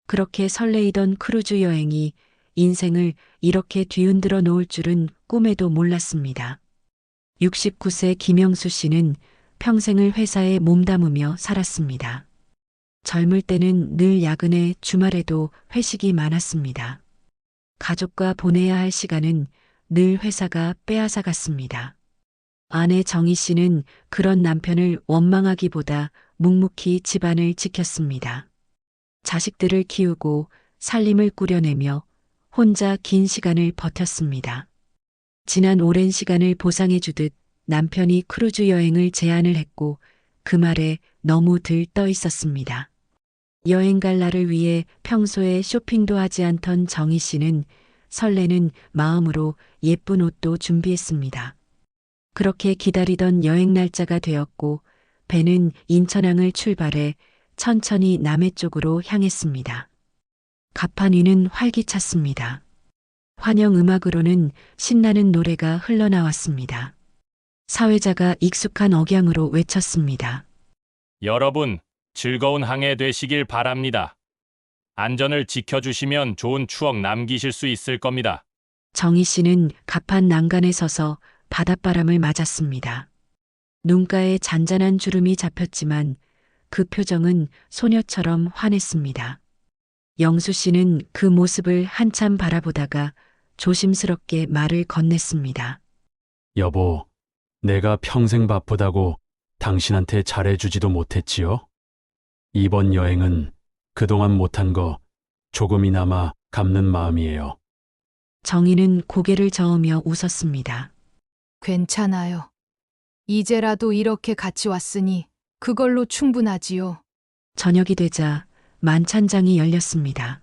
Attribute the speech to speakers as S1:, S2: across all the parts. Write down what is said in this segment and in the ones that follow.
S1: 그렇게 설레이던 크루즈 여행이 인생을 이렇게 뒤흔들어 놓을 줄은 꿈에도 몰랐습니다. 69세 김영수 씨는 평생을 회사에 몸담으며 살았습니다. 젊을 때는 늘 야근에 주말에도 회식이 많았습니다. 가족과 보내야 할 시간은 늘 회사가 빼앗아 갔습니다. 아내 정희 씨는 그런 남편을 원망하기보다 묵묵히 집안을 지켰습니다. 자식들을 키우고 살림을 꾸려내며 혼자 긴 시간을 버텼습니다. 지난 오랜 시간을 보상해 주듯 남편이 크루즈 여행을 제안을 했고 그 말에 너무 들떠 있었습니다. 여행 갈 날을 위해 평소에 쇼핑도 하지 않던 정희 씨는 설레는 마음으로 예쁜 옷도 준비했습니다. 그렇게 기다리던 여행 날짜가 되었고 배는 인천항을 출발해 천천히 남해 쪽으로 향했습니다. 갑판 위는 활기찼습니다. 환영 음악으로는 신나는 노래가 흘러나왔습니다. 사회자가 익숙한 억양으로 외쳤습니다.
S2: 여러분, 즐거운 항해 되시길 바랍니다. 안전을 지켜주시면 좋은 추억 남기실 수 있을 겁니다.
S1: 정희 씨는 갑판 난간에 서서 바닷바람을 맞았습니다. 눈가에 잔잔한 주름이 잡혔지만 그 표정은 소녀처럼 환했습니다. 영수 씨는 그 모습을 한참 바라보다가 조심스럽게 말을 건넸습니다.
S3: 여보, 내가 평생 바쁘다고 당신한테 잘해주지도 못했지요? 이번 여행은 그동안 못한 거 조금이나마 갚는 마음이에요.
S1: 정희는 고개를 저으며 웃었습니다.
S4: 괜찮아요. 이제라도 이렇게 같이 왔으니 그걸로 충분하지요.
S1: 저녁이 되자 만찬장이 열렸습니다.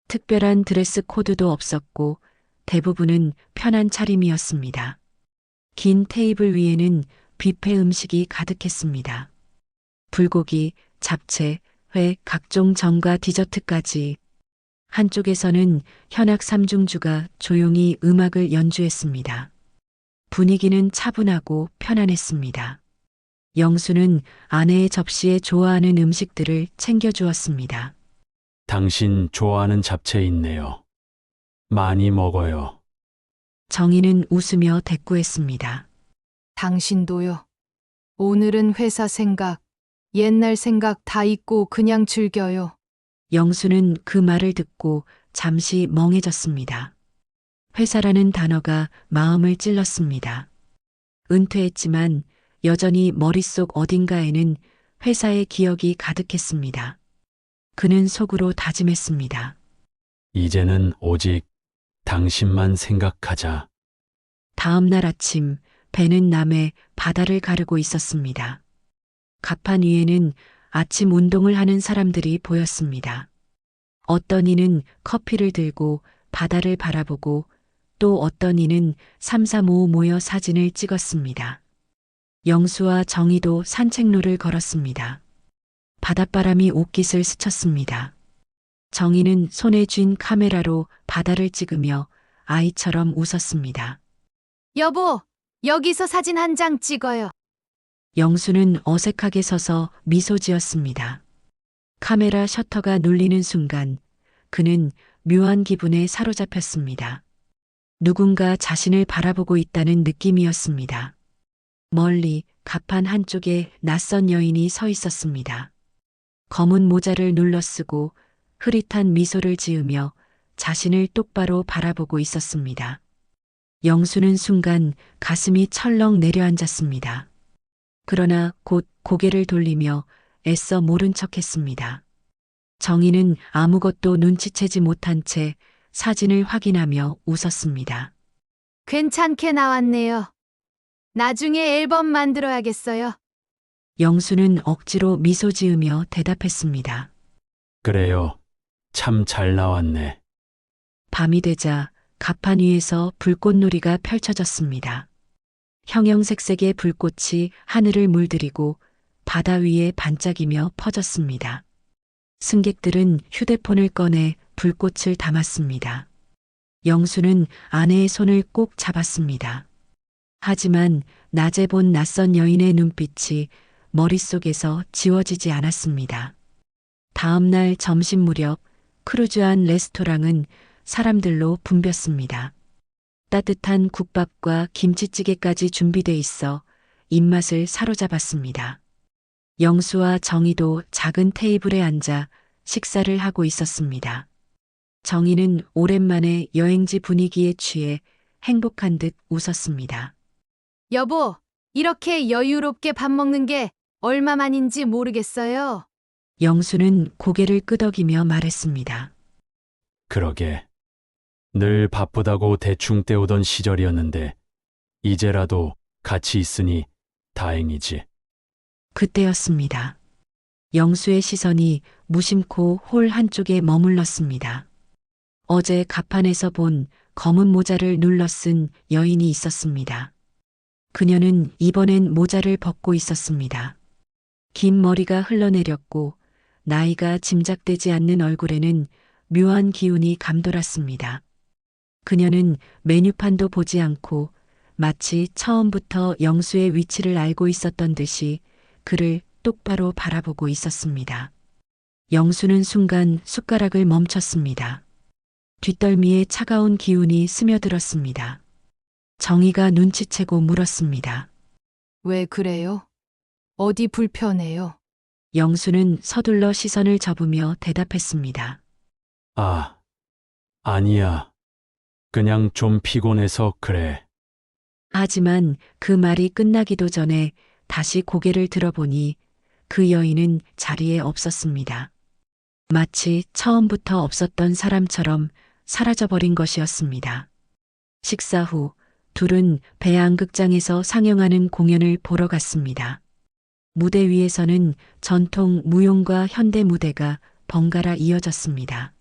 S1: 특별한 드레스 코드도 없었고 대부분은 편한 차림이었습니다. 긴 테이블 위에는 뷔페 음식이 가득했습니다. 불고기, 잡채, 회, 각종 전과 디저트까지. 한쪽에서는 현악 삼중주가 조용히 음악을 연주했습니다. 분위기는 차분하고 편안했습니다. 영수는 아내의 접시에 좋아하는 음식들을 챙겨주었습니다.
S3: 당신 좋아하는 잡채 있네요. 많이 먹어요.
S1: 정희는 웃으며 대꾸했습니다.
S4: 당신도요. 오늘은 회사 생각, 옛날 생각 다 잊고 그냥 즐겨요.
S1: 영수는 그 말을 듣고 잠시 멍해졌습니다. 회사라는 단어가 마음을 찔렀습니다. 은퇴했지만 여전히 머릿속 어딘가에는 회사의 기억이 가득했습니다. 그는 속으로 다짐했습니다.
S3: 이제는 오직 당신만 생각하자.
S1: 다음 날 아침 배는 남해 바다를 가르고 있었습니다. 갑판 위에는 아침 운동을 하는 사람들이 보였습니다. 어떤 이는 커피를 들고 바다를 바라보고 또 어떤 이는 삼삼오오 모여 사진을 찍었습니다. 영수와 정희도 산책로를 걸었습니다. 바닷바람이 옷깃을 스쳤습니다. 정희는 손에 쥔 카메라로 바다를 찍으며 아이처럼 웃었습니다.
S4: 여보, 여기서 사진 한 장 찍어요.
S1: 영수는 어색하게 서서 미소 지었습니다. 카메라 셔터가 눌리는 순간 그는 묘한 기분에 사로잡혔습니다. 누군가 자신을 바라보고 있다는 느낌이었습니다. 멀리 갑판 한쪽에 낯선 여인이 서 있었습니다. 검은 모자를 눌러쓰고 흐릿한 미소를 지으며 자신을 똑바로 바라보고 있었습니다. 영수는 순간 가슴이 철렁 내려앉았습니다. 그러나 곧 고개를 돌리며 애써 모른 척했습니다. 정희는 아무것도 눈치채지 못한 채 사진을 확인하며 웃었습니다.
S4: 괜찮게 나왔네요. 나중에 앨범 만들어야겠어요.
S1: 영수는 억지로 미소 지으며 대답했습니다.
S3: 그래요. 참 잘 나왔네.
S1: 밤이 되자 갑판 위에서 불꽃놀이가 펼쳐졌습니다. 형형색색의 불꽃이 하늘을 물들이고 바다 위에 반짝이며 퍼졌습니다. 승객들은 휴대폰을 꺼내 불꽃을 담았습니다. 영수는 아내의 손을 꼭 잡았습니다. 하지만 낮에 본 낯선 여인의 눈빛이 머릿속에서 지워지지 않았습니다. 다음 날 점심 무렵 크루즈한 레스토랑은 사람들로 붐볐습니다. 따뜻한 국밥과 김치찌개까지 준비돼 있어 입맛을 사로잡았습니다. 영수와 정희도 작은 테이블에 앉아 식사를 하고 있었습니다. 정희는 오랜만에 여행지 분위기에 취해 행복한 듯 웃었습니다.
S4: 여보, 이렇게 여유롭게 밥 먹는 게 얼마만인지 모르겠어요.
S1: 영수는 고개를 끄덕이며 말했습니다.
S3: 그러게. 늘 바쁘다고 대충 때우던 시절이었는데 이제라도 같이 있으니 다행이지.
S1: 그때였습니다. 영수의 시선이 무심코 홀 한쪽에 머물렀습니다. 어제 갑판에서 본 검은 모자를 눌러 쓴 여인이 있었습니다. 그녀는 이번엔 모자를 벗고 있었습니다. 긴 머리가 흘러내렸고 나이가 짐작되지 않는 얼굴에는 묘한 기운이 감돌았습니다. 그녀는 메뉴판도 보지 않고 마치 처음부터 영수의 위치를 알고 있었던 듯이 그를 똑바로 바라보고 있었습니다. 영수는 순간 숟가락을 멈췄습니다. 뒷덜미에 차가운 기운이 스며들었습니다. 정희가 눈치채고 물었습니다.
S4: 왜 그래요? 어디 불편해요?
S1: 영수는 서둘러 시선을 접으며 대답했습니다.
S3: 아, 아니야. 그냥 좀 피곤해서 그래.
S1: 하지만 그 말이 끝나기도 전에 다시 고개를 들어보니 그 여인은 자리에 없었습니다. 마치 처음부터 없었던 사람처럼 사라져버린 것이었습니다. 식사 후 둘은 배양극장에서 상영하는 공연을 보러 갔습니다. 무대 위에서는 전통 무용과 현대 무대가 번갈아 이어졌습니다.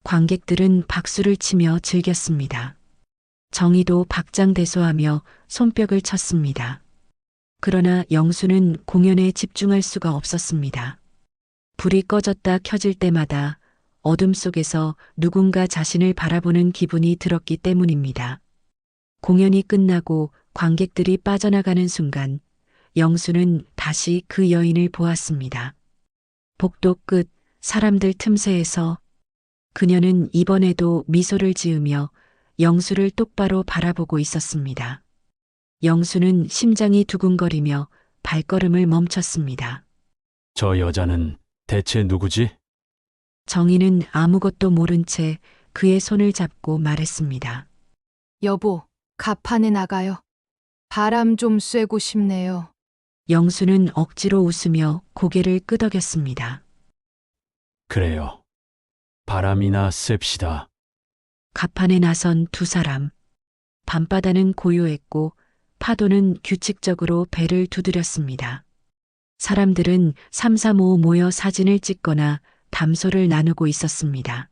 S1: 관객들은 박수를 치며 즐겼습니다. 정희도 박장대소하며 손뼉을 쳤습니다. 그러나 영수는 공연에 집중할 수가 없었습니다. 불이 꺼졌다 켜질 때마다 어둠 속에서 누군가 자신을 바라보는 기분이 들었기 때문입니다. 공연이 끝나고 관객들이 빠져나가는 순간 영수는 다시 그 여인을 보았습니다. 복도 끝 사람들 틈새에서 그녀는 이번에도 미소를 지으며 영수를 똑바로 바라보고 있었습니다. 영수는 심장이 두근거리며 발걸음을 멈췄습니다.
S3: 저 여자는 대체 누구지?
S1: 정희는 아무것도 모른 채 그의 손을 잡고 말했습니다.
S4: 여보, 갑판에 나가요. 바람 좀 쐬고 싶네요.
S1: 영수는 억지로 웃으며 고개를 끄덕였습니다.
S3: 그래요. 바람이나 쐴시다.
S1: 갑판에 나선 두 사람. 밤바다는 고요했고 파도는 규칙적으로 배를 두드렸습니다. 사람들은 삼삼오오 모여 사진을 찍거나 담소를 나누고 있었습니다.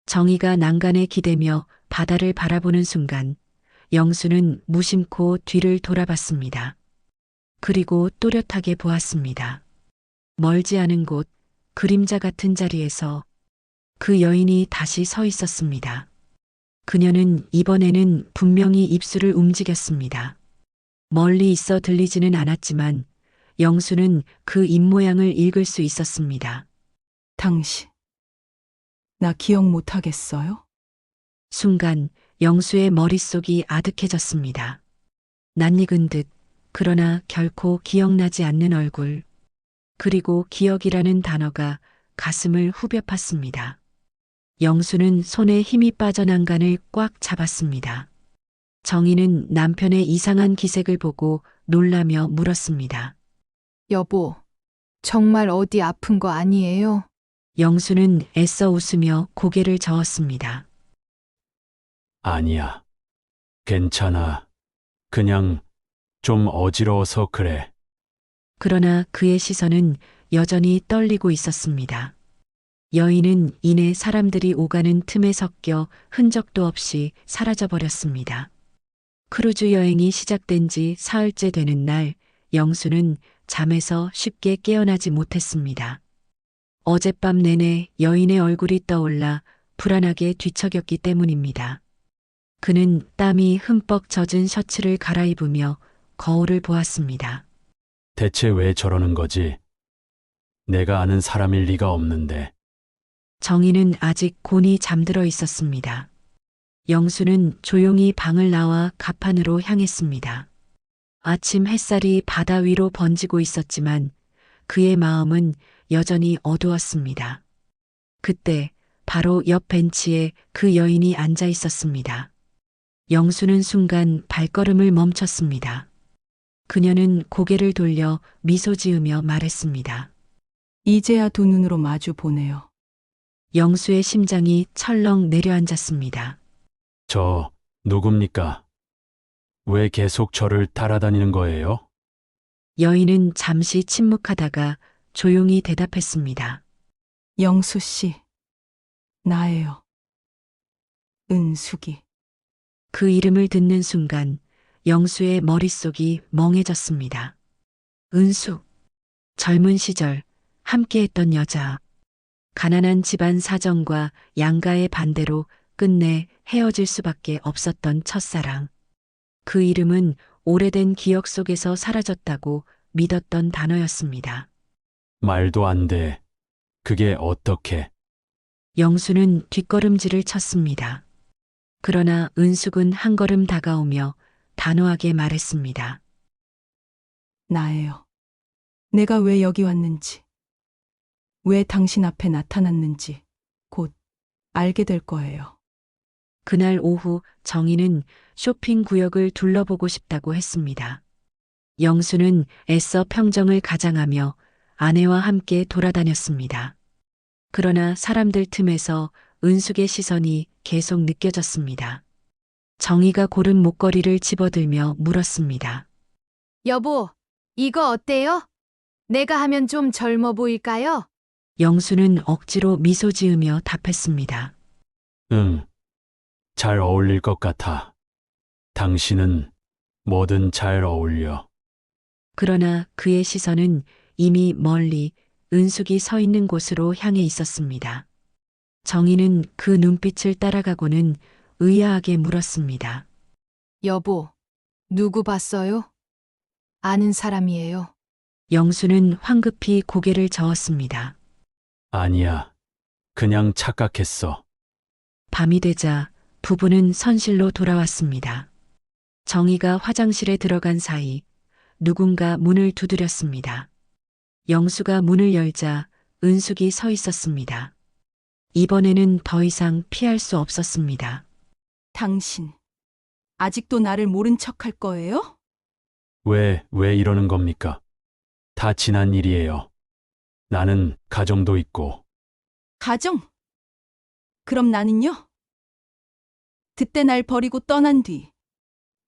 S1: 정희가 난간에 기대며 바다를 바라보는 순간 영수는 무심코 뒤를 돌아봤습니다. 그리고 또렷하게 보았습니다. 멀지 않은 곳 그림자 같은 자리에서 그 여인이 다시 서 있었습니다. 그녀는 이번에는 분명히 입술을 움직였습니다. 멀리 있어 들리지는 않았지만 영수는 그 입모양을 읽을 수 있었습니다.
S5: 당신, 나 기억 못 하겠어요?
S1: 순간 영수의 머릿속이 아득해졌습니다. 낯익은 듯 그러나 결코 기억나지 않는 얼굴. 그리고 기억이라는 단어가 가슴을 후벼 팠습니다. 영수는 손에 힘이 빠져 난간을 꽉 잡았습니다. 정희는 남편의 이상한 기색을 보고 놀라며 물었습니다.
S4: 여보, 정말 어디 아픈 거 아니에요?
S1: 영수는 애써 웃으며 고개를 저었습니다.
S3: 아니야. 괜찮아. 그냥 좀 어지러워서 그래.
S1: 그러나 그의 시선은 여전히 떨리고 있었습니다. 여인은 이내 사람들이 오가는 틈에 섞여 흔적도 없이 사라져버렸습니다. 크루즈 여행이 시작된 지 사흘째 되는 날, 영수는 잠에서 쉽게 깨어나지 못했습니다. 어젯밤 내내 여인의 얼굴이 떠올라 불안하게 뒤척였기 때문입니다. 그는 땀이 흠뻑 젖은 셔츠를 갈아입으며 거울을 보았습니다.
S3: 대체 왜 저러는 거지? 내가 아는 사람일 리가 없는데.
S1: 정희는 아직 곤히 잠들어 있었습니다. 영수는 조용히 방을 나와 갑판으로 향했습니다. 아침 햇살이 바다 위로 번지고 있었지만 그의 마음은 여전히 어두웠습니다. 그때 바로 옆 벤치에 그 여인이 앉아 있었습니다. 영수는 순간 발걸음을 멈췄습니다. 그녀는 고개를 돌려 미소 지으며 말했습니다.
S5: 이제야 두 눈으로 마주 보네요.
S1: 영수의 심장이 철렁 내려앉았습니다.
S3: 저 누굽니까? 왜 계속 저를 따라다니는 거예요?
S1: 여인은 잠시 침묵하다가 조용히 대답했습니다.
S5: 영수 씨. 나예요. 은숙이.
S1: 그 이름을 듣는 순간 영수의 머릿속이 멍해졌습니다. 은숙. 젊은 시절 함께했던 여자. 가난한 집안 사정과 양가의 반대로 끝내 헤어질 수밖에 없었던 첫사랑. 그 이름은 오래된 기억 속에서 사라졌다고 믿었던 단어였습니다.
S3: 말도 안 돼. 그게 어떻게?
S1: 영수는 뒷걸음질을 쳤습니다. 그러나 은숙은 한 걸음 다가오며 단호하게 말했습니다.
S5: 나예요. 내가 왜 여기 왔는지, 왜 당신 앞에 나타났는지 곧 알게 될 거예요.
S1: 그날 오후 정희는 쇼핑 구역을 둘러보고 싶다고 했습니다. 영수는 애써 평정을 가장하며 아내와 함께 돌아다녔습니다. 그러나 사람들 틈에서 은숙의 시선이 계속 느껴졌습니다. 정희가 고른 목걸이를 집어들며 물었습니다.
S4: 여보, 이거 어때요? 내가 하면 좀 젊어 보일까요?
S1: 영수는 억지로 미소 지으며 답했습니다.
S3: 응. 잘 어울릴 것 같아. 당신은 뭐든 잘 어울려.
S1: 그러나 그의 시선은 이미 멀리 은숙이 서 있는 곳으로 향해 있었습니다. 정희는 그 눈빛을 따라가고는 의아하게 물었습니다.
S4: 여보, 누구 봤어요? 아는 사람이에요.
S1: 영수는 황급히 고개를 저었습니다.
S3: 아니야. 그냥 착각했어.
S1: 밤이 되자 부부는 선실로 돌아왔습니다. 정희가 화장실에 들어간 사이 누군가 문을 두드렸습니다. 영수가 문을 열자 은숙이 서 있었습니다. 이번에는 더 이상 피할 수 없었습니다.
S5: 당신, 아직도 나를 모른 척 할 거예요?
S3: 왜 이러는 겁니까? 다 지난 일이에요. 나는 가정도 있고.
S5: 가정? 그럼 나는요? 그때 날 버리고 떠난 뒤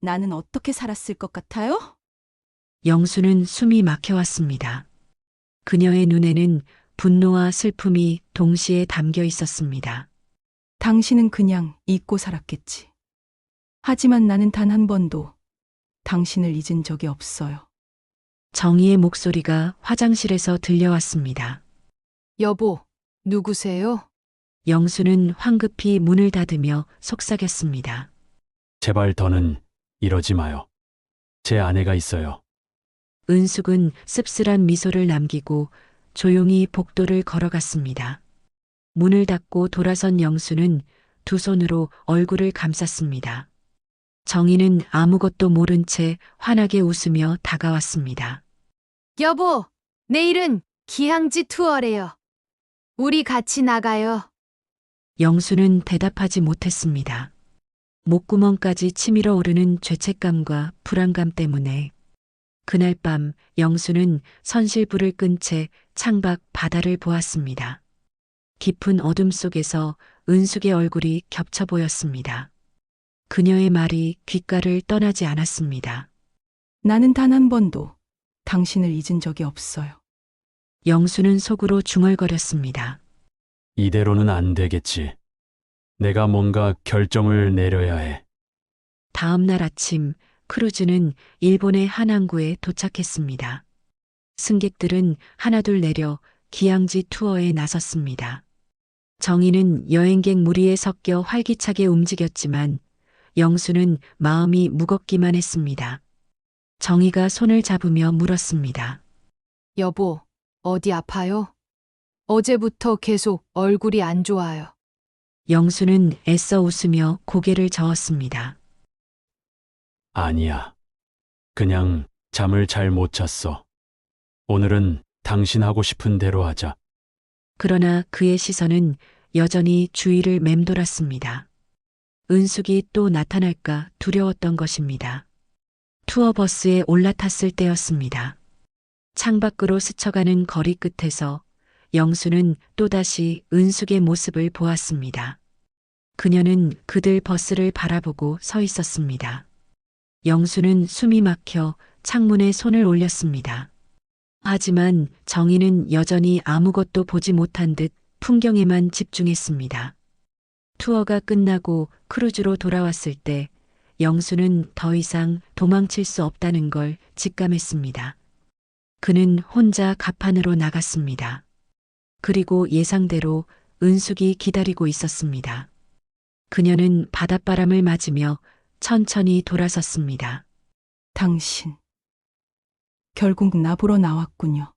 S5: 나는 어떻게 살았을 것 같아요?
S1: 영수는 숨이 막혀왔습니다. 그녀의 눈에는 분노와 슬픔이 동시에 담겨 있었습니다.
S5: 당신은 그냥 잊고 살았겠지. 하지만 나는 단 한 번도 당신을 잊은 적이 없어요.
S1: 정희의 목소리가 화장실에서 들려왔습니다.
S4: 여보, 누구세요?
S1: 영수는 황급히 문을 닫으며 속삭였습니다.
S3: 제발 더는 이러지 마요. 제 아내가 있어요.
S1: 은숙은 씁쓸한 미소를 남기고 조용히 복도를 걸어갔습니다. 문을 닫고 돌아선 영수는 두 손으로 얼굴을 감쌌습니다. 정희는 아무것도 모른 채 환하게 웃으며 다가왔습니다.
S4: 여보, 내일은 기항지 투어래요. 우리 같이 나가요.
S1: 영수는 대답하지 못했습니다. 목구멍까지 치밀어 오르는 죄책감과 불안감 때문에 그날 밤 영수는 선실불을 끈 채 창밖 바다를 보았습니다. 깊은 어둠 속에서 은숙의 얼굴이 겹쳐 보였습니다. 그녀의 말이 귓가를 떠나지 않았습니다.
S5: 나는 단 한 번도 당신을 잊은 적이 없어요.
S1: 영수는 속으로 중얼거렸습니다.
S3: 이대로는 안 되겠지. 내가 뭔가 결정을 내려야 해.
S1: 다음 날 아침 크루즈는 일본의 한 항구에 도착했습니다. 승객들은 하나둘 내려 기항지 투어에 나섰습니다. 정희는 여행객 무리에 섞여 활기차게 움직였지만 영수는 마음이 무겁기만 했습니다. 정희가 손을 잡으며 물었습니다.
S4: 여보, 어디 아파요? 어제부터 계속 얼굴이 안 좋아요.
S1: 영수는 애써 웃으며 고개를 저었습니다.
S3: 아니야. 그냥 잠을 잘 못 잤어. 오늘은 당신 하고 싶은 대로 하자.
S1: 그러나 그의 시선은 여전히 주위를 맴돌았습니다. 은숙이 또 나타날까 두려웠던 것입니다. 투어버스에 올라탔을 때였습니다. 창밖으로 스쳐가는 거리 끝에서 영수는 또다시 은숙의 모습을 보았습니다. 그녀는 그들 버스를 바라보고 서 있었습니다. 영수는 숨이 막혀 창문에 손을 올렸습니다. 하지만 정희는 여전히 아무것도 보지 못한 듯 풍경에만 집중했습니다. 투어가 끝나고 크루즈로 돌아왔을 때 영수는 더 이상 도망칠 수 없다는 걸 직감했습니다. 그는 혼자 갑판으로 나갔습니다. 그리고 예상대로 은숙이 기다리고 있었습니다. 그녀는 바닷바람을 맞으며 천천히 돌아섰습니다.
S5: 당신. 결국 나보러 나왔군요.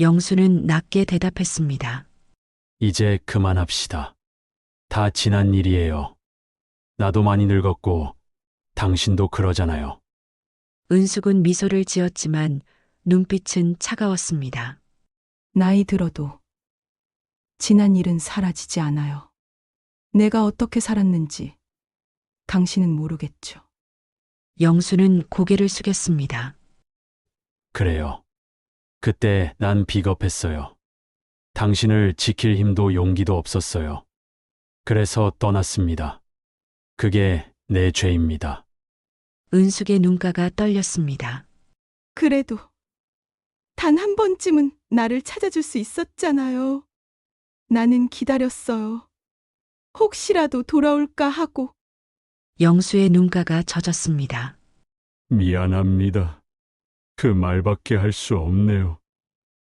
S1: 영수는 낮게 대답했습니다.
S3: 이제 그만합시다. 다 지난 일이에요. 나도 많이 늙었고 당신도 그러잖아요.
S1: 은숙은 미소를 지었지만 눈빛은 차가웠습니다.
S5: 나이 들어도 지난 일은 사라지지 않아요. 내가 어떻게 살았는지 당신은 모르겠죠.
S1: 영수는 고개를 숙였습니다.
S3: 그래요. 그때 난 비겁했어요. 당신을 지킬 힘도 용기도 없었어요. 그래서 떠났습니다. 그게 내 죄입니다.
S1: 은숙의 눈가가 떨렸습니다.
S5: 그래도 단 한 번쯤은 나를 찾아줄 수 있었잖아요. 나는 기다렸어요. 혹시라도 돌아올까 하고.
S1: 영수의 눈가가 젖었습니다.
S3: 미안합니다. 그 말밖에 할 수 없네요.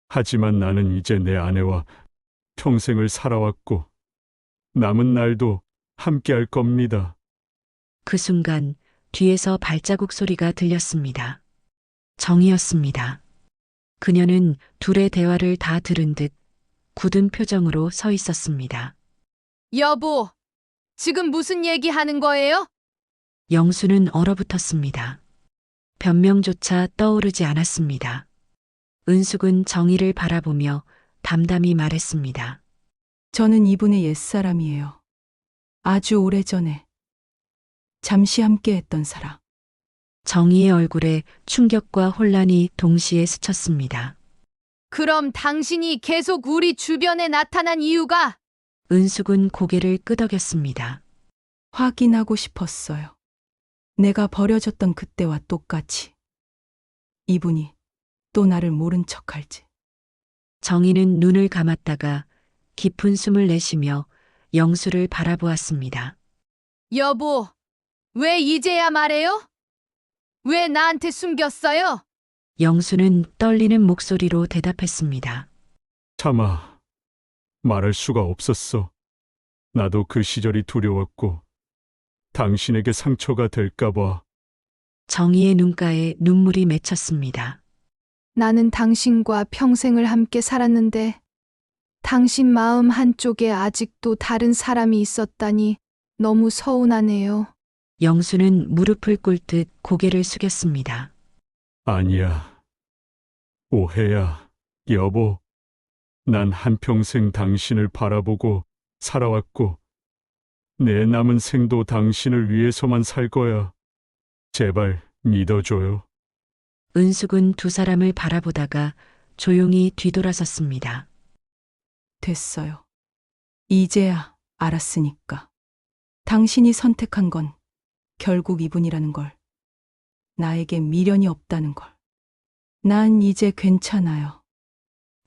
S3: 하지만 나는 이제 내 아내와 평생을 살아왔고 남은 날도 함께 할 겁니다.
S1: 그 순간 뒤에서 발자국 소리가 들렸습니다. 정이었습니다. 그녀는 둘의 대화를 다 들은 듯 굳은 표정으로 서 있었습니다.
S4: 여보, 지금 무슨 얘기하는 거예요?
S1: 영수는 얼어붙었습니다. 변명조차 떠오르지 않았습니다. 은숙은 정희를 바라보며 담담히 말했습니다.
S5: 저는 이분의 옛사람이에요. 아주 오래전에 잠시 함께했던 사람.
S1: 정희의 얼굴에 충격과 혼란이 동시에 스쳤습니다.
S4: 그럼 당신이 계속 우리 주변에 나타난 이유가?
S1: 은숙은 고개를 끄덕였습니다.
S5: 확인하고 싶었어요. 내가 버려졌던 그때와 똑같이 이분이 또 나를 모른 척할지.
S1: 정희는 눈을 감았다가 깊은 숨을 내쉬며 영수를 바라보았습니다.
S4: 여보, 왜 이제야 말해요? 왜 나한테 숨겼어요?
S1: 영수는 떨리는 목소리로 대답했습니다.
S3: 차마 말할 수가 없었어. 나도 그 시절이 두려웠고 당신에게 상처가 될까봐.
S1: 정희의 눈가에 눈물이 맺혔습니다.
S4: 나는 당신과 평생을 함께 살았는데 당신 마음 한쪽에 아직도 다른 사람이 있었다니 너무 서운하네요.
S1: 영수는 무릎을 꿇듯 고개를 숙였습니다.
S3: 아니야. 오해야, 여보. 난 한평생 당신을 바라보고 살아왔고 내 남은 생도 당신을 위해서만 살 거야. 제발 믿어줘요.
S1: 은숙은 두 사람을 바라보다가 조용히 뒤돌아섰습니다.
S5: 됐어요. 이제야 알았으니까. 당신이 선택한 건 결국 이분이라는 걸. 나에게 미련이 없다는 걸. 난 이제 괜찮아요.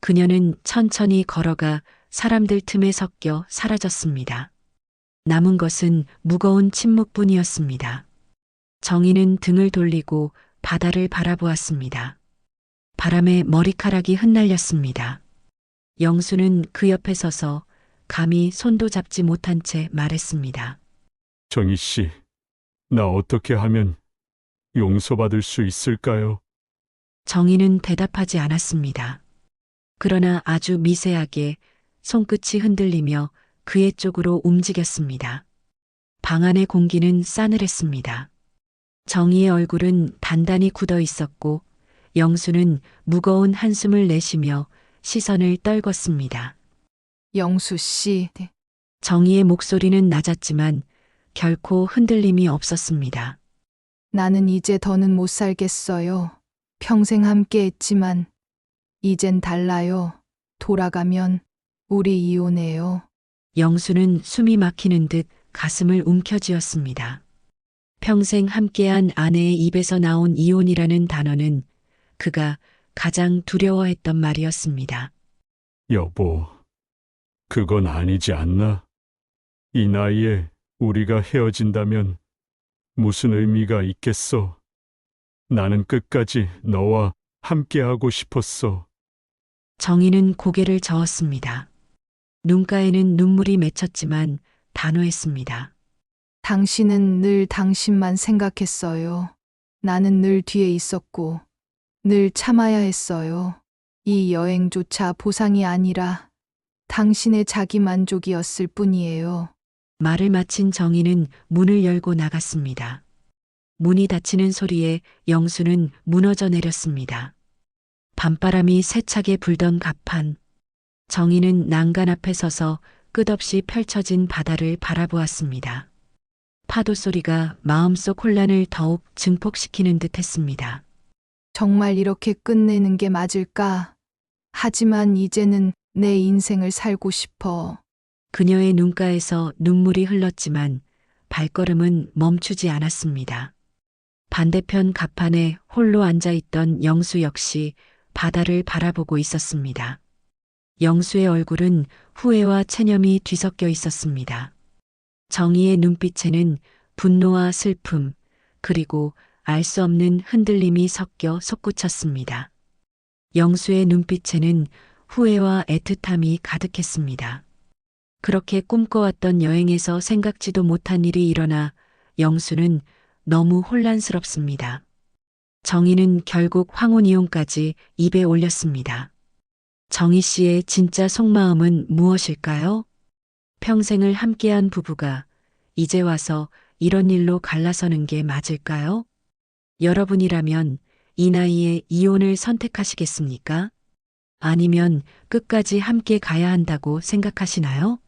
S1: 그녀는 천천히 걸어가 사람들 틈에 섞여 사라졌습니다. 남은 것은 무거운 침묵뿐이었습니다. 정희는 등을 돌리고 바다를 바라보았습니다. 바람에 머리카락이 흩날렸습니다. 영수는 그 옆에 서서 감히 손도 잡지 못한 채 말했습니다.
S3: 정희 씨, 나 어떻게 하면 용서받을 수 있을까요?
S1: 정희는 대답하지 않았습니다. 그러나 아주 미세하게 손끝이 흔들리며 그의 쪽으로 움직였습니다. 방 안의 공기는 싸늘했습니다. 정희의 얼굴은 단단히 굳어 있었고 영수는 무거운 한숨을 내쉬며 시선을 떨궜습니다.
S4: 영수 씨,
S1: 정희의 목소리는 낮았지만 결코 흔들림이 없었습니다.
S4: 나는 이제 더는 못 살겠어요. 평생 함께 했지만 이젠 달라요. 돌아가면 우리 이혼해요.
S1: 영수는 숨이 막히는 듯 가슴을 움켜쥐었습니다. 평생 함께한 아내의 입에서 나온 이혼이라는 단어는 그가 가장 두려워했던 말이었습니다.
S3: 여보, 그건 아니지 않나? 이 나이에 우리가 헤어진다면 무슨 의미가 있겠어? 나는 끝까지 너와 함께하고 싶었어.
S1: 정희는 고개를 저었습니다. 눈가에는 눈물이 맺혔지만 단호했습니다.
S4: 당신은 늘 당신만 생각했어요. 나는 늘 뒤에 있었고 늘 참아야 했어요. 이 여행조차 보상이 아니라 당신의 자기 만족이었을 뿐이에요.
S1: 말을 마친 정희는 문을 열고 나갔습니다. 문이 닫히는 소리에 영수는 무너져 내렸습니다. 밤바람이 세차게 불던 갑판. 정희는 난간 앞에 서서 끝없이 펼쳐진 바다를 바라보았습니다. 파도 소리가 마음속 혼란을 더욱 증폭시키는 듯 했습니다.
S4: 정말 이렇게 끝내는 게 맞을까? 하지만 이제는 내 인생을 살고 싶어.
S1: 그녀의 눈가에서 눈물이 흘렀지만 발걸음은 멈추지 않았습니다. 반대편 갑판에 홀로 앉아있던 영수 역시 바다를 바라보고 있었습니다. 영수의 얼굴은 후회와 체념이 뒤섞여 있었습니다. 정희의 눈빛에는 분노와 슬픔, 그리고 알 수 없는 흔들림이 섞여 솟구쳤습니다. 영수의 눈빛에는 후회와 애틋함이 가득했습니다. 그렇게 꿈꿔왔던 여행에서 생각지도 못한 일이 일어나 영수는 너무 혼란스럽습니다. 정희는 결국 황혼이혼까지 입에 올렸습니다. 정희 씨의 진짜 속마음은 무엇일까요? 평생을 함께한 부부가 이제 와서 이런 일로 갈라서는 게 맞을까요? 여러분이라면 이 나이에 이혼을 선택하시겠습니까? 아니면 끝까지 함께 가야 한다고 생각하시나요?